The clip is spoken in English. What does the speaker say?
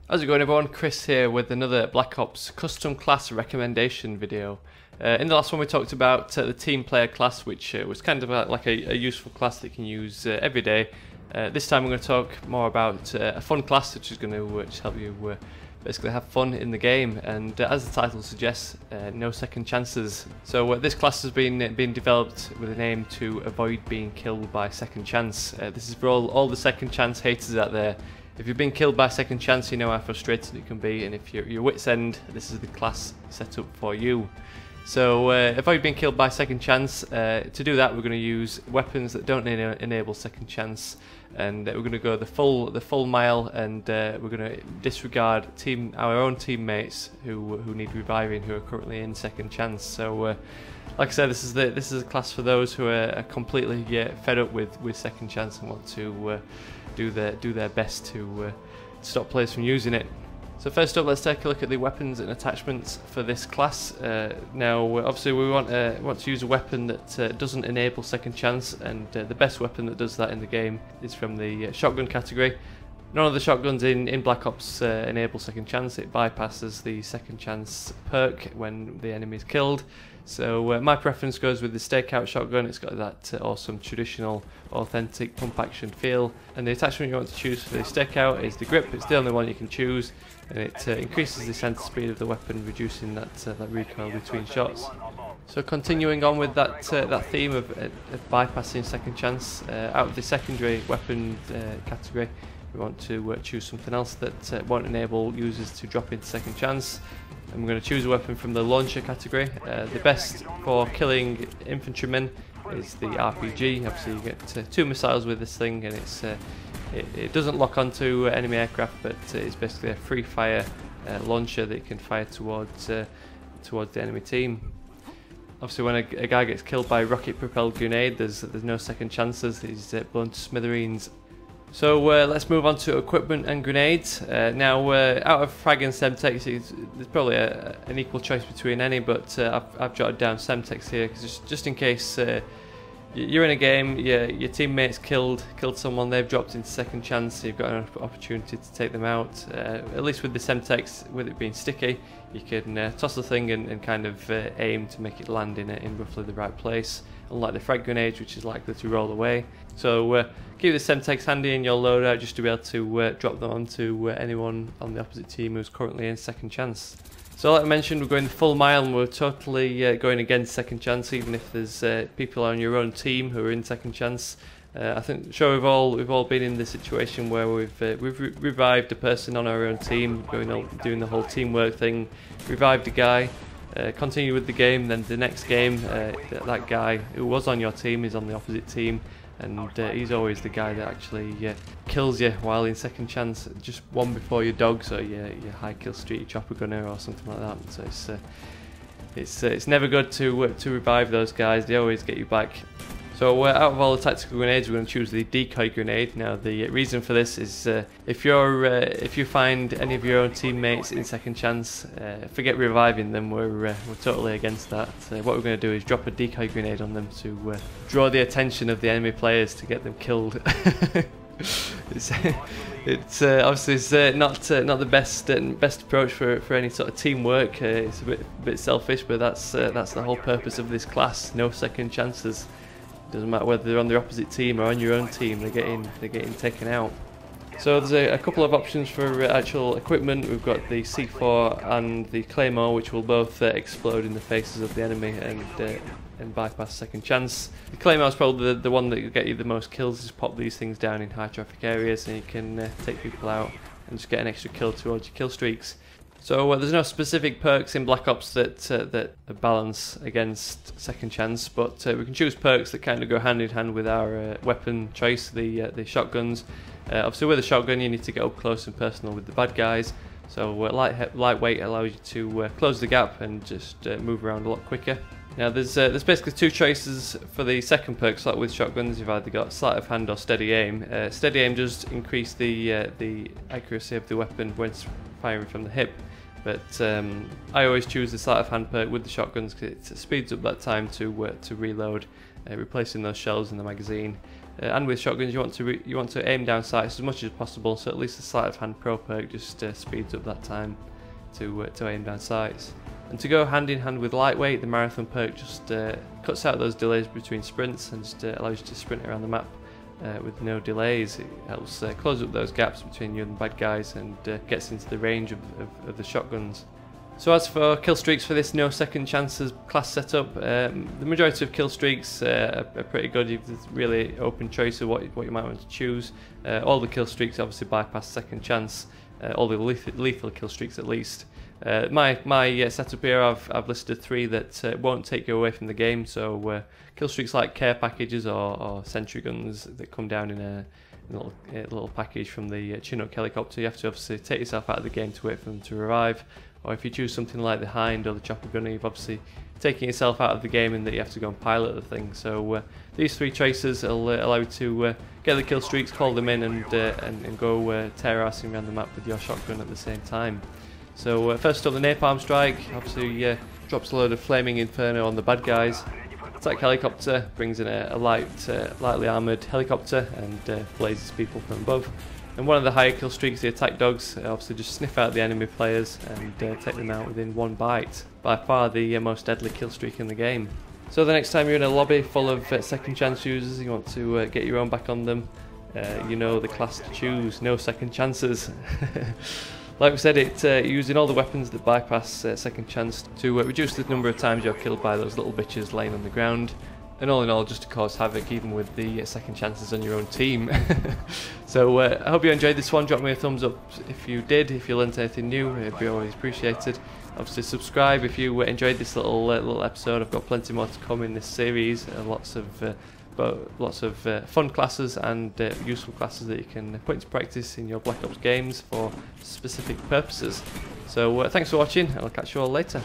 How's it going, everyone? Chris here with another Black Ops custom class recommendation video. In the last one we talked about the team player class, which was kind of like a useful class that you can use every day. This time we're going to talk more about a fun class which is going to just help you basically have fun in the game, and as the title suggests, no second chances. So this class has been developed with an aim to avoid being killed by second chance. This is for all the second chance haters out there. If you've been killed by second chance, you know how frustrating it can be, and if you're your wit's end, this is the class set up for you. So avoid being killed by second chance. To do that, we're going to use weapons that don't enable second chance, and we're going to go the full mile, and we're going to disregard our own teammates who need reviving, who are currently in second chance. So like I said, this is a class for those who are completely fed up with second chance and want to do their best to stop players from using it. So first up, let's take a look at the weapons and attachments for this class. Now, obviously, we want to use a weapon that doesn't enable second chance, and the best weapon that does that in the game is from the shotgun category. None of the shotguns in Black Ops enable second chance. It bypasses the second chance perk when the enemy is killed. So my preference goes with the Stakeout Shotgun. It's got that awesome traditional authentic pump action feel, and the attachment you want to choose for the Stakeout is the grip. It's the only one you can choose, and it increases the center speed of the weapon, reducing that recoil between shots. So continuing on with that theme of bypassing second chance, out of the secondary weapon category, we want to choose something else that won't enable users to drop into second chance. And we're going to choose a weapon from the launcher category. The best for killing infantrymen is the RPG. Obviously you get 2 missiles with this thing, and it doesn't lock onto enemy aircraft, but it's basically a free fire launcher that you can fire towards the enemy team. Obviously when a guy gets killed by a rocket propelled grenade, there's no second chances. He's blown to smithereens. So let's move on to equipment and grenades. Now, out of Frag and Semtex, there's probably an equal choice between any, but I've jotted down Semtex here because just in case you're in a game, your teammate's killed someone, they've dropped into second chance, so you've got an opportunity to take them out. At least with the Semtex, with it being sticky, you can toss the thing and kind of aim to make it land in roughly the right place, unlike the frag grenade, which is likely to roll away. So keep the Semtex handy in your loadout just to be able to drop them onto anyone on the opposite team who's currently in second chance. So like I mentioned, we're going the full mile, and we're totally going against second chance, even if there's people on your own team who are in second chance. I think we've all been in this situation where we've revived a person on our own team, doing the whole teamwork thing, revived a guy, continue with the game, then the next game that guy who was on your team is on the opposite team, and he's always the guy that actually kills you while in second chance, just one before your dogs or your high kill streak, your chopper gunner or something like that. So it's never good to revive those guys. They always get you back. So out of all the tactical grenades, we're going to choose the Decoy Grenade. Now the reason for this is if you find any of your own teammates in second chance, forget reviving them. We're totally against that. What we're going to do is drop a Decoy Grenade on them to draw the attention of the enemy players to get them killed. It's obviously not the best approach for any sort of teamwork. It's a bit selfish, but that's the whole purpose of this class. No second chances. Doesn't matter whether they're on the opposite team or on your own team, they're getting taken out. So there's a couple of options for actual equipment. We've got the C4 and the Claymore, which will both explode in the faces of the enemy and bypass second chance. The Claymore is probably the one that will get you the most kills. Just pop these things down in high traffic areas, and you can take people out and just get an extra kill towards your kill streaks. So there's no specific perks in Black Ops that balance against second chance, but we can choose perks that kind of go hand in hand with our weapon choice, the shotguns. Obviously with a shotgun you need to get up close and personal with the bad guys, so lightweight allows you to close the gap and just move around a lot quicker. Now there's basically 2 choices for the second perk. So like with shotguns, you've either got Sleight of Hand or Steady Aim. Steady Aim does increase the accuracy of the weapon when it's firing from the hip, but I always choose the Sleight of Hand perk with the shotguns because it speeds up that time to reload, replacing those shells in the magazine. and with shotguns you want to aim down sights as much as possible, so at least the Sleight of Hand Pro perk just speeds up that time to aim down sights. And to go hand in hand with lightweight, the Marathon perk just cuts out those delays between sprints and just allows you to sprint around the map with no delays. It helps close up those gaps between you and the bad guys, and gets into the range of the shotguns. So as for Killstreaks for this no second chances class setup, the majority of Killstreaks are pretty good. You've really open choice of what you might want to choose. All the Killstreaks obviously bypass second chance, all the lethal Killstreaks at least. My setup here, I've listed 3 that won't take you away from the game. So Killstreaks like care packages or sentry guns that come down in a little package from the Chinook helicopter. You have to obviously take yourself out of the game to wait for them to revive. Or if you choose something like the Hind or the Chopper Gunner, you've obviously taken yourself out of the game and that you have to go and pilot the thing. So these 3 choices will allow you to get the kill streaks, call them in, and go terrorising around the map with your shotgun at the same time. So first up, the Napalm Strike obviously drops a load of flaming inferno on the bad guys. Attack helicopter brings in a lightly armoured helicopter and blazes people from above. And one of the higher kill streaks, the attack dogs, obviously just sniff out the enemy players and take them out within 1 bite. By far the most deadly kill streak in the game. So the next time you're in a lobby full of second chance users, you want to get your own back on them, you know the class to choose, no second chances. Like we said, it's using all the weapons that bypass second chance to reduce the number of times you're killed by those little bitches laying on the ground. And all in all, just to cause havoc even with the second chances on your own team. So I hope you enjoyed this one. Drop me a thumbs up if you did, if you learnt anything new, it'd be always appreciated. Obviously subscribe if you enjoyed this little episode. I've got plenty more to come in this series, lots of fun classes and useful classes that you can put into practice in your Black Ops games for specific purposes. So thanks for watching, and I'll catch you all later.